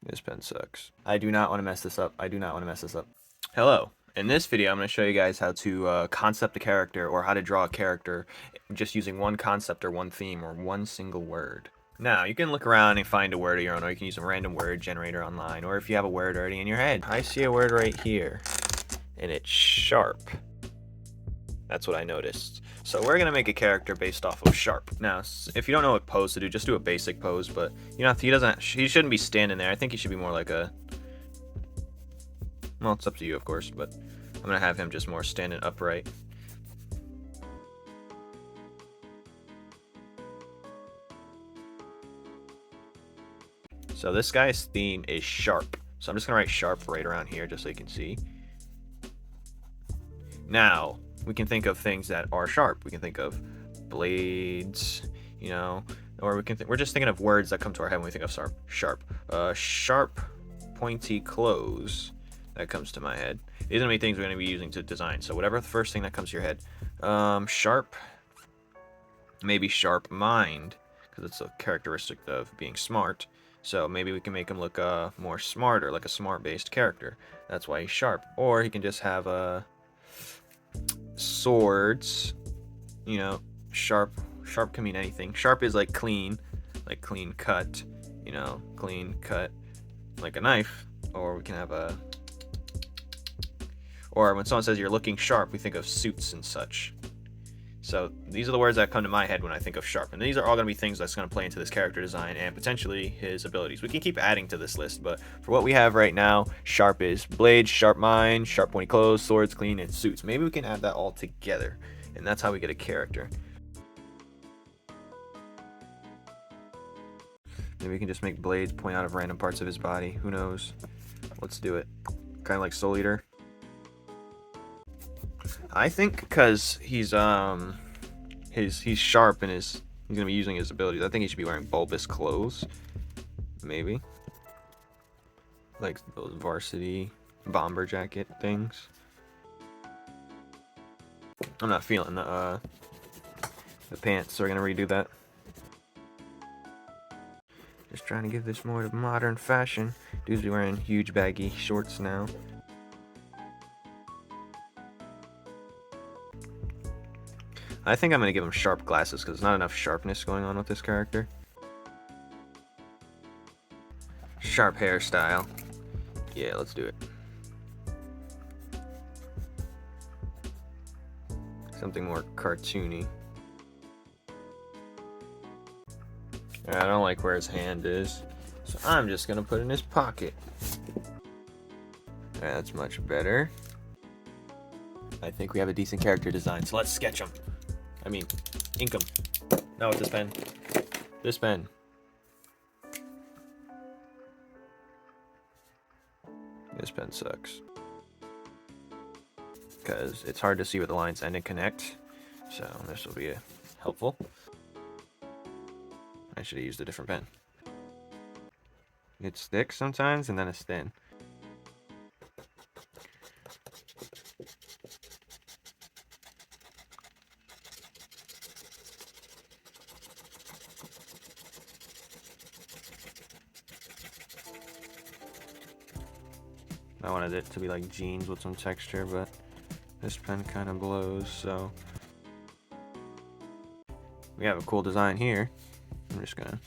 This pen sucks. I do not want to mess this up. I do not want to mess this up. Hello. In this video, I'm going to show you guys how to concept a character, or how to draw a character just using one concept or one theme or one single word. Now, you can look around and find a word of your own, or you can use a random word generator online, or if you have a word already in your head. I see a word right here, and it's sharp. That's what I noticed. So we're going to make a character based off of sharp. Now, if you don't know what pose to do, just do a basic pose, but you know, he shouldn't be standing there. I think he should be more like a, well, it's up to you, of course, but I'm going to have him just more standing upright. So this guy's theme is sharp. So I'm just going to write sharp right around here just so you can see. Now, we can think of things that are sharp. We can think of blades, you know, or we're just thinking of words that come to our head when we think of sharp. Sharp, pointy clothes. That comes to my head. These are going to be things we're going to be using to design. So whatever the first thing that comes to your head. Sharp, maybe sharp mind, because it's a characteristic of being smart. So maybe we can make him look more smarter, like a smart-based character. That's why he's sharp. Or he can just have swords. You know, sharp can mean anything. Sharp is like clean cut. You know, clean cut, like a knife. Or we can have or when someone says you're looking sharp, we think of suits and such. So these are the words that come to my head when I think of sharp. And these are all going to be things that's going to play into this character design and potentially his abilities. We can keep adding to this list, but for what we have right now, sharp is blades, sharp mind, sharp pointy clothes, swords, clean, and suits. Maybe we can add that all together, and that's how we get a character. Maybe we can just make blades point out of random parts of his body. Who knows? Let's do it. Kind of like Soul Eater. I think because he's sharp and he's gonna be using his abilities, I think he should be wearing bulbous clothes. Maybe. Like those varsity bomber jacket things. I'm not feeling the pants, so we're gonna redo that. Just trying to give this more of modern fashion. Dudes be wearing huge baggy shorts now. I think I'm going to give him sharp glasses because there's not enough sharpness going on with this character. Sharp hairstyle. Yeah, let's do it. Something more cartoony. I don't like where his hand is, so I'm just going to put it in his pocket. That's much better. I think we have a decent character design, so let's sketch him. I mean, ink them. Not with this pen. This pen. This pen sucks. Because it's hard to see where the lines end and connect. So this will be helpful. I should have used a different pen. It's thick sometimes and then it's thin. I wanted it to be like jeans with some texture, but this pen kind of blows, so we have a cool design here. I'm just gonna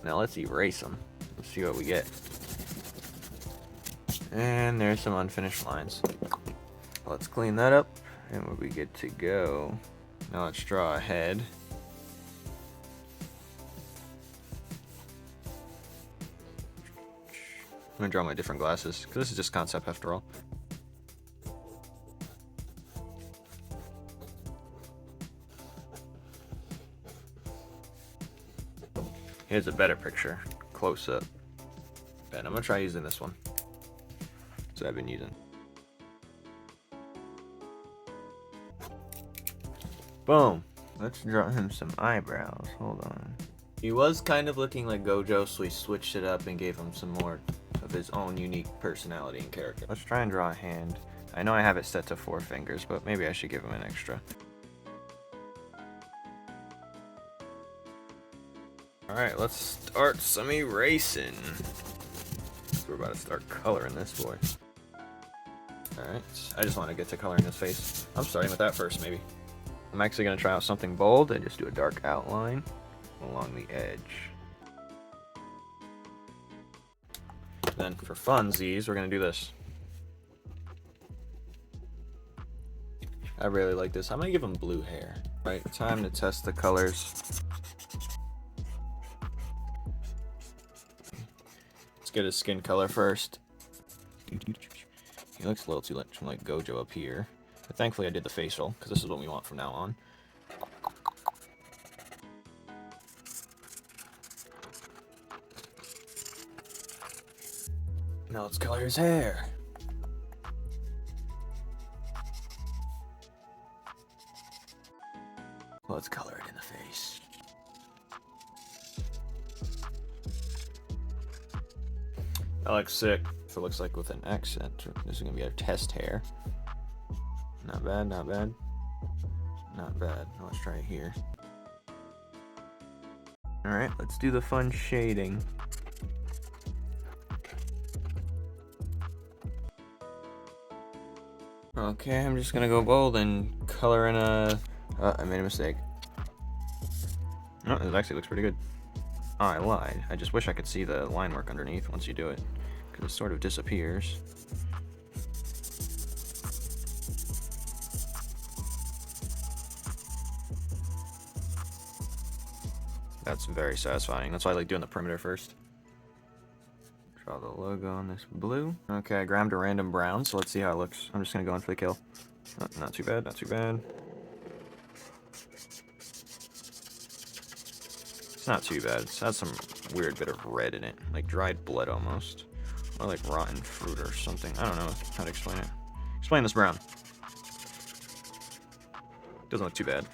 now let's erase them. Let's see what we get. And there's some unfinished lines. Let's clean that up and we'll be good to go. Now let's draw a head. I'm gonna draw my different glasses because this is just concept after all. Here's a better picture, close up. And I'm gonna try using this one. So I've been using. Boom. Let's draw him some eyebrows. Hold on. He was kind of looking like Gojo, so we switched it up and gave him some more of his own unique personality and character. Let's try and draw a hand. I know I have it set to 4 fingers, but maybe I should give him an extra. Alright, let's start some erasing. We're about to start coloring this boy. Alright, I just want to get to coloring his face. I'm starting with that first, maybe. I'm actually going to try out something bold and just do a dark outline along the edge. Then for funsies, we're going to do this. I really like this. I'm going to give him blue hair. Right, time to test the colors. Let's get his skin color first. He looks a little too much like Gojo up here. But thankfully I did the facial, because this is what we want from now on. Now let's color his hair. Let's color it in the face. That looks sick. If it looks like with an accent, this is gonna be our test hair. Not bad, not bad. Not bad. Now let's try it here. Alright, let's do the fun shading. Okay, I'm just gonna go bold and color in a... I made a mistake. No, it actually looks pretty good. Oh, I lied. I just wish I could see the line work underneath once you do it, because it sort of disappears. That's very satisfying. That's why I like doing the perimeter first. Draw the logo on this blue. Okay, I grabbed a random brown, so let's see how it looks. I'm just gonna go in for the kill. Not too bad, not too bad. It's not too bad. It has some weird bit of red in it, like dried blood almost. Or like rotten fruit or something. I don't know how to explain it. Explain this brown. Doesn't look too bad.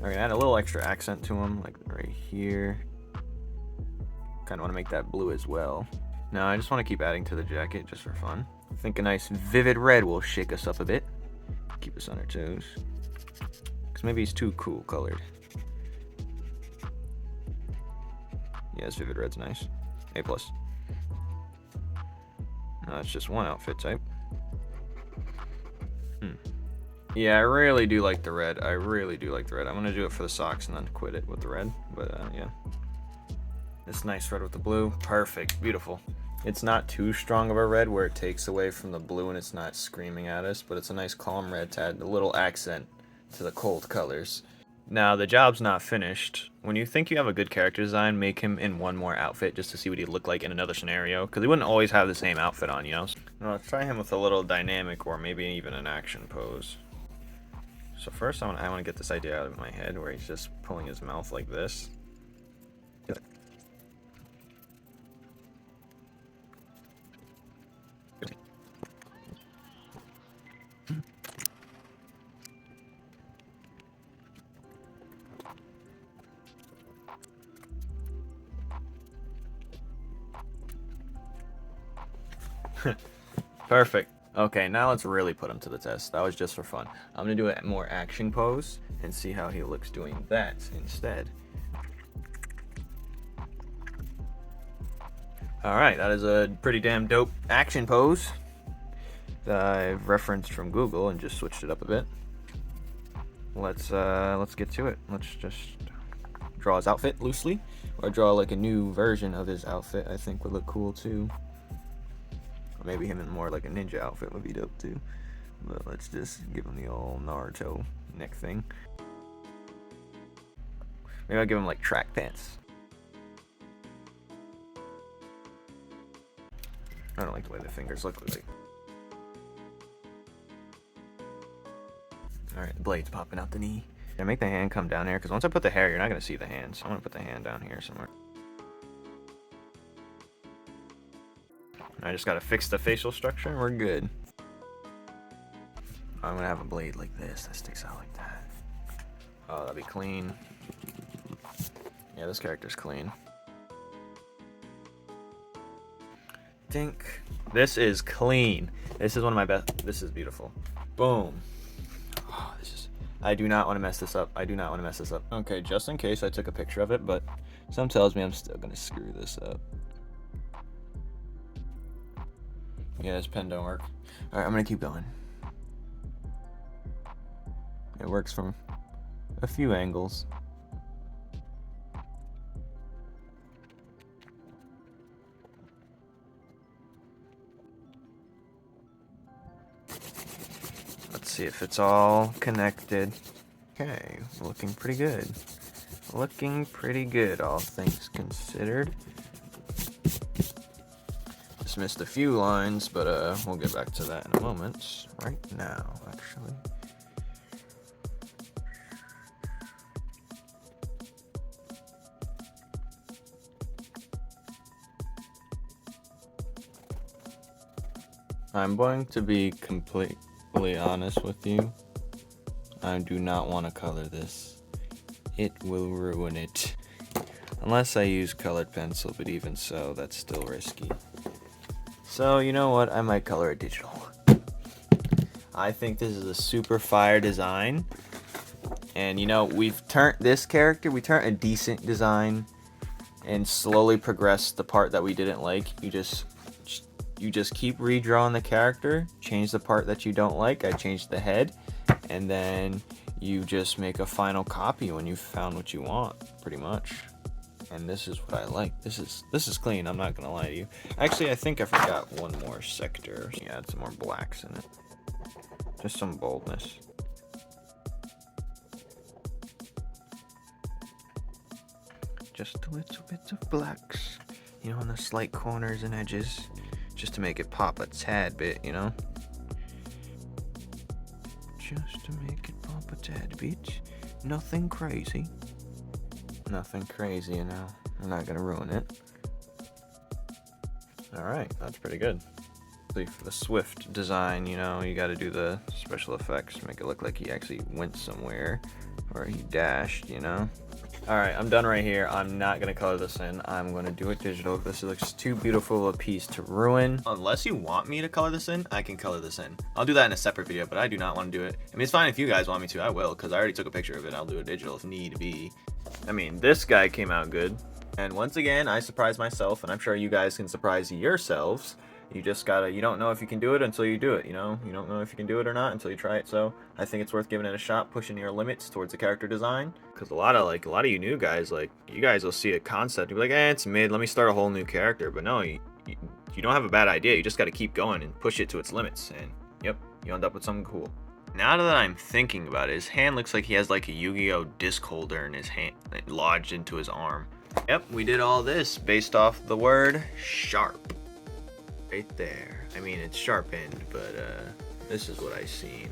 Okay, add a little extra accent to him, like right here. Kind of want to make that blue as well. Now I just want to keep adding to the jacket just for fun. I think a nice vivid red will shake us up a bit. Keep us on our toes. Because maybe he's too cool colored. Yes, vivid red's nice. A+. No, it's just one outfit type. Yeah, I really do like the red. I really do like the red. I'm gonna do it for the socks and then quit it with the red. But yeah, this nice red with the blue, perfect, beautiful. It's not too strong of a red where it takes away from the blue and it's not screaming at us, but it's a nice calm red to add a little accent to the cold colors. Now, the job's not finished. When you think you have a good character design, make him in one more outfit just to see what he'd look like in another scenario, because he wouldn't always have the same outfit on, you know? Now, let's try him with a little dynamic or maybe even an action pose. So first, I want to get this idea out of my head where he's just pulling his mouth like this. Perfect. Okay, now let's really put him to the test. That was just for fun. I'm gonna do a more action pose and see how he looks doing that instead. Alright, that is a pretty damn dope action pose that I've referenced from Google and just switched it up a bit. Let's get to it. Let's just draw his outfit loosely, or draw like a new version of his outfit. I think would look cool too. Or maybe him in more like a ninja outfit would be dope too. But let's just give him the old Naruto neck thing. Maybe I'll give him like track pants. I don't like the way the fingers look like. Alright, the blade's popping out the knee. I make the hand come down here, because once I put the hair, you're not going to see the hand. So I'm going to put the hand down here somewhere. I just got to fix the facial structure and we're good. I'm going to have a blade like this that sticks out like that. Oh, that'll be clean. Yeah, this character's clean. think this is clean. This is one of my best. This is beautiful. Boom. Oh, I do not want to mess this up. I do not want to mess this up. Okay, just in case I took a picture of it, but something tells me I'm still gonna screw this up. Yeah, this pen don't work. All right, I'm gonna keep going. It works from a few angles. Let's see if it's all connected. Okay, looking pretty good. Looking pretty good, all things considered. Just missed a few lines, but we'll get back to that in a moment. Right now, actually. I'm going to be completely honest with you. I do not want to color this. It will ruin it. Unless I use colored pencil, but even so, that's still risky. So, you know what? I might color it digital. I think this is a super fire design. And you know, we turned a decent design and slowly progressed the part that we didn't like. You just keep redrawing the character, change the part that you don't like. I changed the head, and then you just make a final copy when you found what you want, pretty much. And this is what I like. This is clean, I'm not gonna lie to you. Actually, I think I forgot one more sector. Yeah, add some more blacks in it. Just some boldness. Just a little bit of blacks, you know, on the slight corners and edges, just to make it pop a tad bit, you know? Just to make it pop a tad bit. Nothing crazy. Nothing crazy, you know. I'm not gonna ruin it. Alright, that's pretty good. For the Swift design, you know, you gotta do the special effects, make it look like he actually went somewhere, or he dashed, you know? Alright, I'm done right here. I'm not going to color this in. I'm going to do it digital. This looks too beautiful a piece to ruin. Unless you want me to color this in, I can color this in. I'll do that in a separate video, but I do not want to do it. I mean, it's fine if you guys want me to. I will, because I already took a picture of it. I'll do it digital if need be. I mean, this guy came out good. And once again, I surprised myself, and I'm sure you guys can surprise yourselves. You just gotta, you don't know if you can do it until you do it, you know? You don't know if you can do it or not until you try it. So I think it's worth giving it a shot, pushing your limits towards the character design. Because a lot of you new guys, like, you guys will see a concept, you'll be like, it's mid, let me start a whole new character. But no, you don't have a bad idea. You just gotta keep going and push it to its limits. And yep, you end up with something cool. Now that I'm thinking about it, his hand looks like he has like a Yu-Gi-Oh! Disc holder in his hand, like, lodged into his arm. Yep, we did all this based off the word sharp. Right there. I mean, it's sharpened, but this is what I seen.